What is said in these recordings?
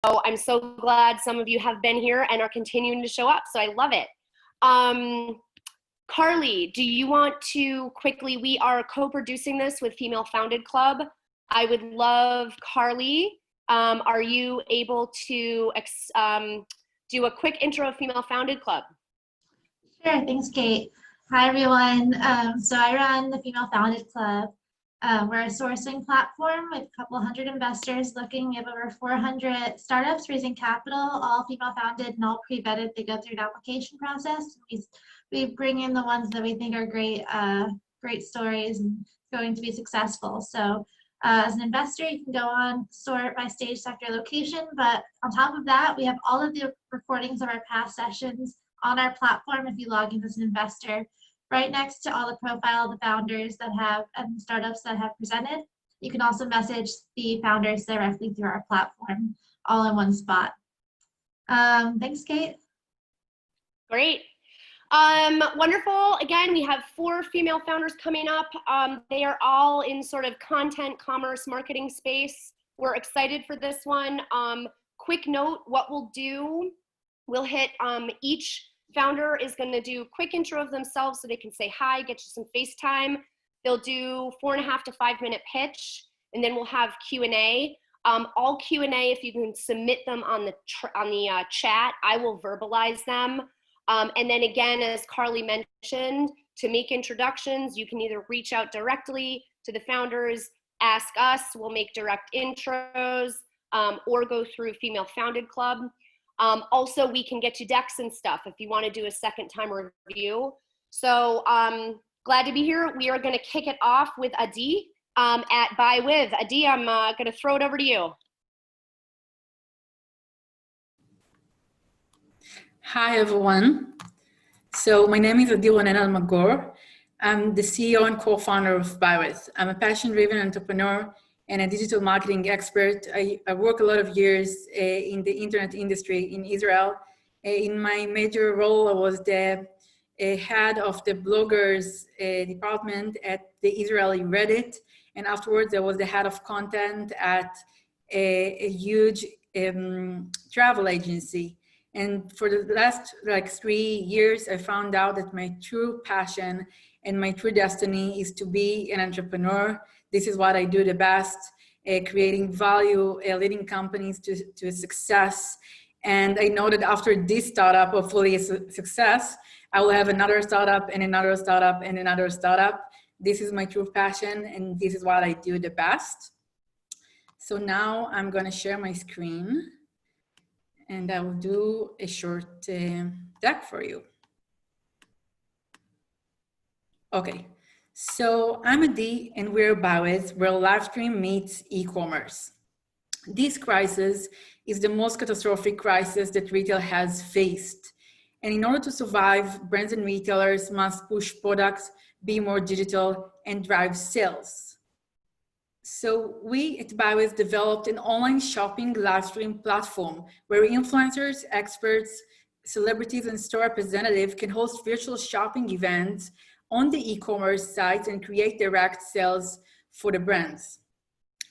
I'm so glad some of you have been here and are continuing to show up. So I love it. Carly, do you want to quickly, we are co-producing this with Female Founded Club. I would love, Carly, are you able to do a quick intro of Female Founded Club? Sure, thanks, Kate. Hi, everyone. So I run the Female Founded Club. We're a sourcing platform with a couple hundred investors looking. We have over 400 startups raising capital, all female founded and all pre-vetted. They go through an application process. We bring in the ones that we think are great, great stories and going to be successful. So as an investor, you can go on, sort by stage, sector, location. But on top of that, we have all of the recordings of our past sessions on our platform if you log in as an investor, right next to all the profile of the founders that have and startups that have presented. You can also message the founders directly through our platform, all in one spot. Thanks, Kate. Great. Wonderful. Again, we have 4 female founders coming up. They are all in sort of content, commerce, marketing space. We're excited for this one. Quick note, what we'll do, we'll hit each founder is going to do a quick intro of themselves so they can say hi, get you some FaceTime. They'll do 4.5 to 5 minute pitch, and then we'll have Q&A. All Q&A, if you can submit them on the chat, I will verbalize them. And then again, as Carly mentioned, to make introductions, you can either reach out directly to the founders, ask us, we'll make direct intros, or go through Female Founded Club. Also, we can get you decks and stuff if you want to do a second time review. So glad to be here. We are going to kick it off with Adi at buywith. Adi, I'm going to throw it over to you. Hi, everyone. So my name is Adi Ronen Almagor. I'm the CEO and co-founder of buywith. I'm a passion-driven entrepreneur and a digital marketing expert. I work a lot of years in the internet industry in Israel. In my major role, I was the head of the bloggers department at the Israeli Reddit. And afterwards, I was the head of content at a huge travel agency. And for the last 3 years, I found out that my true passion and my true destiny is to be an entrepreneur. This is what I do the best, creating value, leading companies to success. And I know that after this startup, hopefully a success, I will have another startup and another startup and another startup. This is my true passion and this is what I do the best. So now I'm gonna share my screen and I will do a short deck for you. Okay. So I'm Adi and we're buywith, where live stream meets e-commerce. This crisis is the most catastrophic crisis that retail has faced. And in order to survive, brands and retailers must push products, be more digital, and drive sales. So we at buywith developed an online shopping live stream platform where influencers, experts, celebrities, and store representatives can host virtual shopping events on the e-commerce sites and create direct sales for the brands.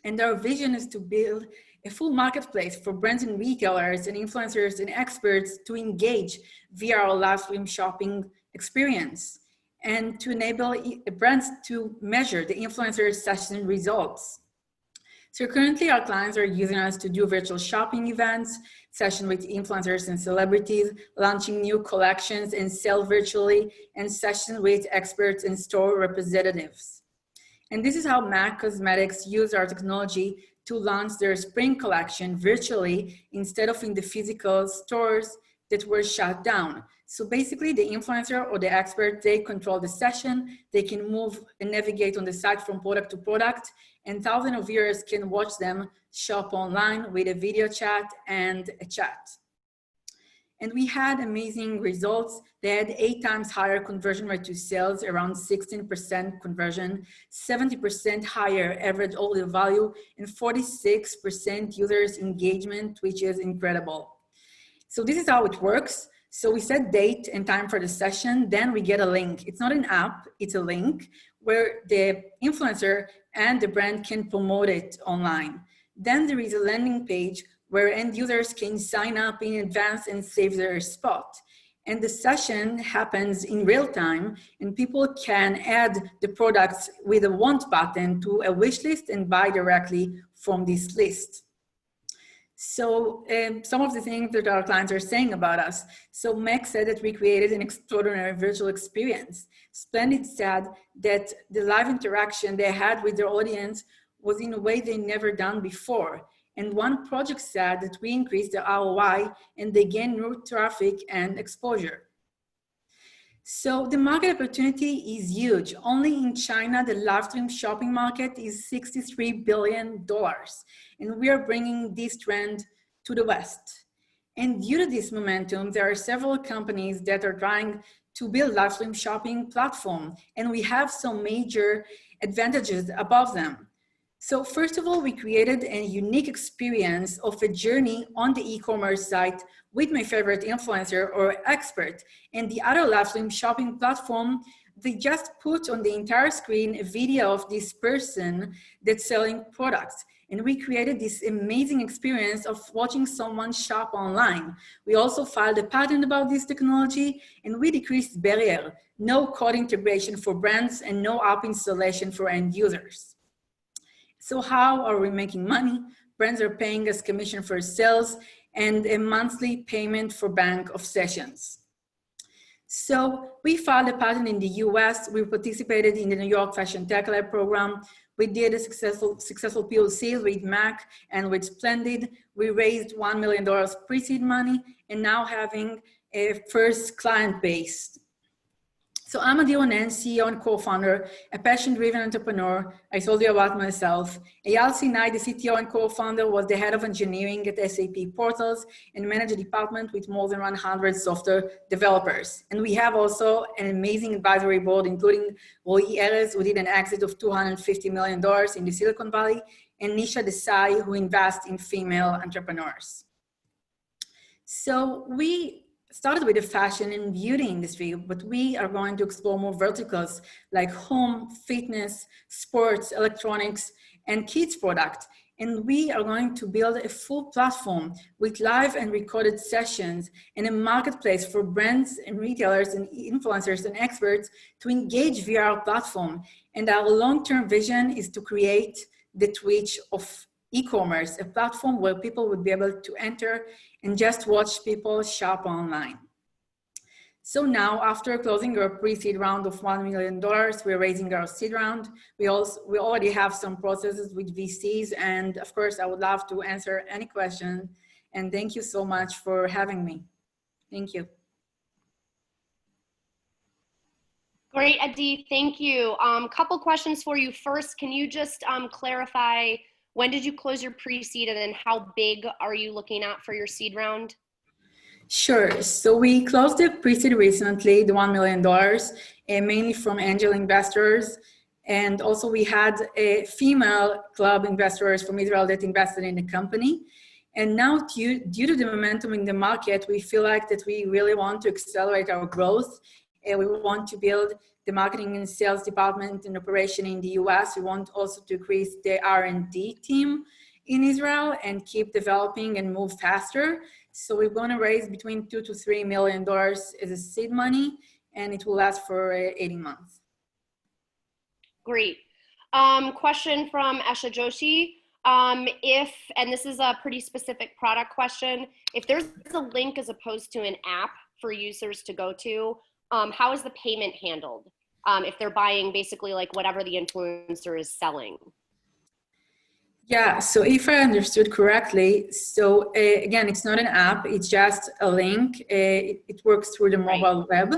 And our vision is to build a full marketplace for brands and retailers and influencers and experts to engage via our live stream shopping experience and to enable brands to measure the influencer session results. So currently our clients are using us to do virtual shopping events, sessions with influencers and celebrities, launching new collections and sell virtually, and sessions with experts and store representatives. And this is how MAC Cosmetics use our technology to launch their spring collection virtually instead of in the physical stores that were shut down. So basically the influencer or the expert, they control the session, they can move and navigate on the site from product to product, and thousands of viewers can watch them shop online with a video chat and a chat. And we had amazing results. They had 8 times higher conversion rate to sales, around 16% conversion, 70% higher average order value, and 46% users engagement, which is incredible. So this is how it works. So we set date and time for the session, then we get a link. It's not an app, it's a link where the influencer and the brand can promote it online. Then there is a landing page where end users can sign up in advance and save their spot. And the session happens in real time, and people can add the products with a want button to a wish list and buy directly from this list. So some of the things that our clients are saying about us. So Meg said that we created an extraordinary virtual experience. Splendid said that the live interaction they had with their audience was in a way they never done before. And one project said that we increased the ROI and they gained new traffic and exposure. So the market opportunity is huge. Only in China, the live stream shopping market is $63 billion. And we are bringing this trend to the West. And due to this momentum, there are several companies that are trying to build live stream shopping platform. And we have some major advantages above them. So first of all, we created a unique experience of a journey on the e-commerce site with my favorite influencer or expert. And the other live stream shopping platform, they just put on the entire screen a video of this person that's selling products. And we created this amazing experience of watching someone shop online. We also filed a patent about this technology, and we decreased barrier, no code integration for brands and no app installation for end users. So how are we making money? Brands are paying us commission for sales and a monthly payment for bank of sessions. So we filed a patent in the US. We participated in the New York Fashion Tech Lab program. We did a successful POC with Mac and with Splendid. We raised $1 million pre-seed money and now having a first client base. So I'm Adi Ronen, CEO and co-founder, a passion-driven entrepreneur. I told you about myself. Eyal Sinai, the CTO and co-founder, was the head of engineering at SAP Portals and managed a department with more than 100 software developers. And we have also an amazing advisory board, including Roy Erez, who did an exit of $250 million in the Silicon Valley, and Nisha Desai, who invests in female entrepreneurs. So we started with the fashion and beauty industry, but we are going to explore more verticals like home, fitness, sports, electronics, and kids product. And we are going to build a full platform with live and recorded sessions and a marketplace for brands and retailers and influencers and experts to engage via our platform. And our long-term vision is to create the Twitch of e-commerce, a platform where people would be able to enter and just watch people shop online. So now, after closing our pre-seed round of $1 million, we're raising our seed round. We already have some processes with VCs, and of course, I would love to answer any question. And thank you so much for having me. Thank you. Great, Adi, thank you. Couple questions for you. First, can you just clarify, when did you close your pre-seed, and then how big are you looking at for your seed round? Sure. So we closed the pre-seed recently, the $1 million, mainly from angel investors. And also we had female club investors from Israel that invested in the company. And now due to the momentum in the market, we feel like that we really want to accelerate our growth. We want to build the marketing and sales department and operation in the US. We want also to increase the R&D team in Israel and keep developing and move faster. So we're going to raise between $2 to $3 million as a seed money, and it will last for 18 months. Great. Question from Esha Joshi. And this is a pretty specific product question, if there's a link as opposed to an app for users to go to, how is the payment handled if they're buying basically like whatever the influencer is selling? Yeah, so if I understood correctly, so again, it's not an app, it's just a link. It works through the mobile web.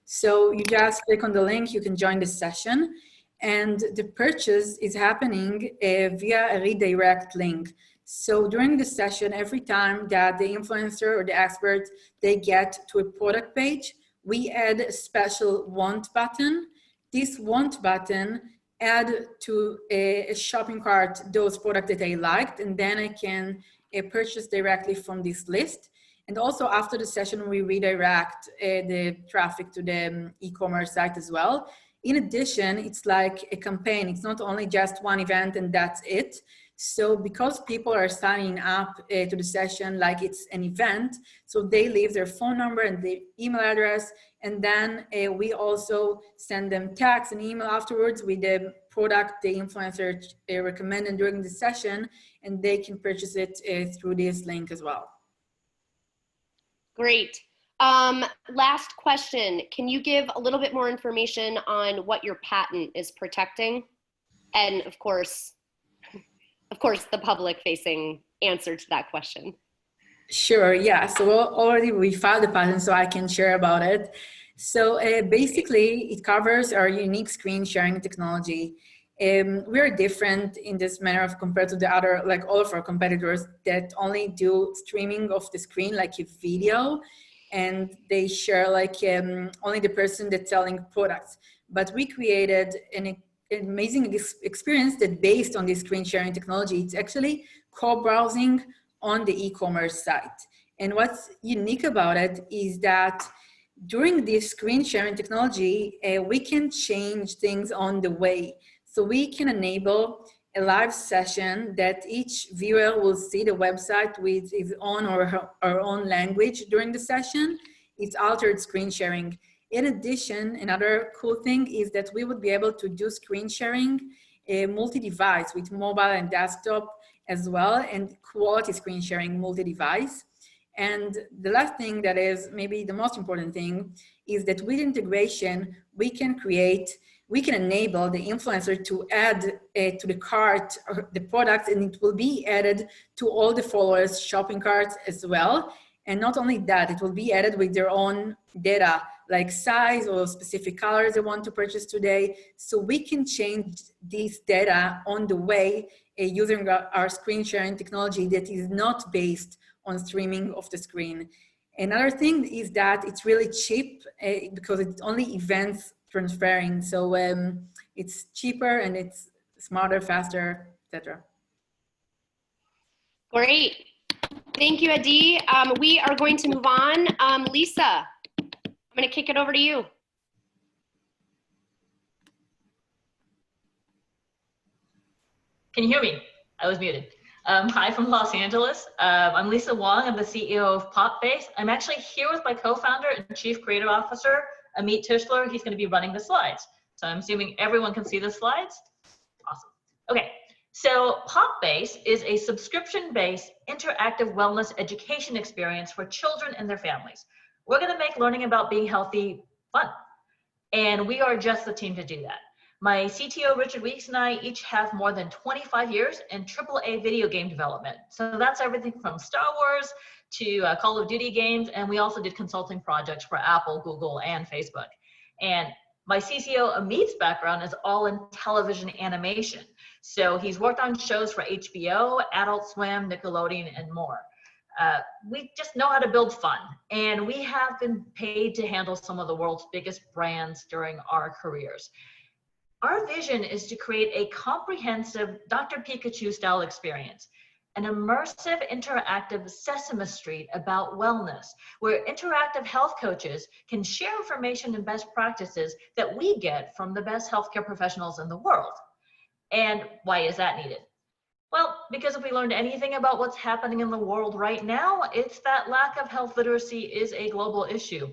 So you just click on the link, you can join the session, and the purchase is happening via a redirect link. So during the session, every time that the influencer or the expert, they get to a product page, we add a special want button. This want button add to a shopping cart those products that I liked, and then I can purchase directly from this list. And also after the session, we redirect the traffic to the e-commerce site as well. In addition, it's like a campaign. It's not only just one event and that's it. So because people are signing up to the session like it's an event, so they leave their phone number and their email address, and then we also send them text and email afterwards with the product the influencer recommended during the session, and they can purchase it through this link as well. Great. Last question. Can you give a little bit more information on what your patent is protecting? And of course, the public-facing answer to that question. Sure, yeah. So already we filed the patent, so I can share about it. So basically, it covers our unique screen sharing technology. We are different in this manner of compared to the other, like all of our competitors that only do streaming of the screen, like a video, and they share like only the person that's selling products. But we created an amazing experience that based on this screen sharing technology, it's actually co-browsing on the e-commerce site. And what's unique about it is that during this screen sharing technology, we can change things on the way. So we can enable a live session that each viewer will see the website with his own or her own language during the session. It's altered screen sharing. In addition, another cool thing is that we would be able to do screen sharing multi-device with mobile and desktop as well, and quality screen sharing multi-device. And the last thing that is maybe the most important thing is that with integration, we can enable the influencer to add to the cart the products, and it will be added to all the followers' shopping carts as well. And not only that, it will be added with their own data, like size or specific colors they want to purchase today. So we can change this data on the way using our screen sharing technology that is not based on streaming of the screen. Another thing is that it's really cheap because it's only events transferring. So it's cheaper and it's smarter, faster, etc. Great. Thank you, Adi. We are going to move on. Lisa, I'm going to kick it over to you. Can you hear me? I was muted. Hi from Los Angeles. I'm Lisa Wong. I'm the CEO of Popbase. I'm actually here with my co-founder and chief creative officer, Amit Tischler. He's going to be running the slides. So I'm assuming everyone can see the slides. Awesome. Okay. So Popbase is a subscription-based interactive wellness education experience for children and their families. We're going to make learning about being healthy fun. And we are just the team to do that. My CTO, Richard Weeks, and I each have more than 25 years in AAA video game development. So that's everything from Star Wars to Call of Duty games. And we also did consulting projects for Apple, Google, and Facebook. And my CCO, Amit's background is all in television animation. So he's worked on shows for HBO, Adult Swim, Nickelodeon, and more. We just know how to build fun. And we have been paid to handle some of the world's biggest brands during our careers. Our vision is to create a comprehensive Dr. Pikachu style experience, an immersive, interactive Sesame Street about wellness, where interactive health coaches can share information and best practices that we get from the best healthcare professionals in the world. And why is that needed? Well, because if we learned anything about what's happening in the world right now, it's that lack of health literacy is a global issue.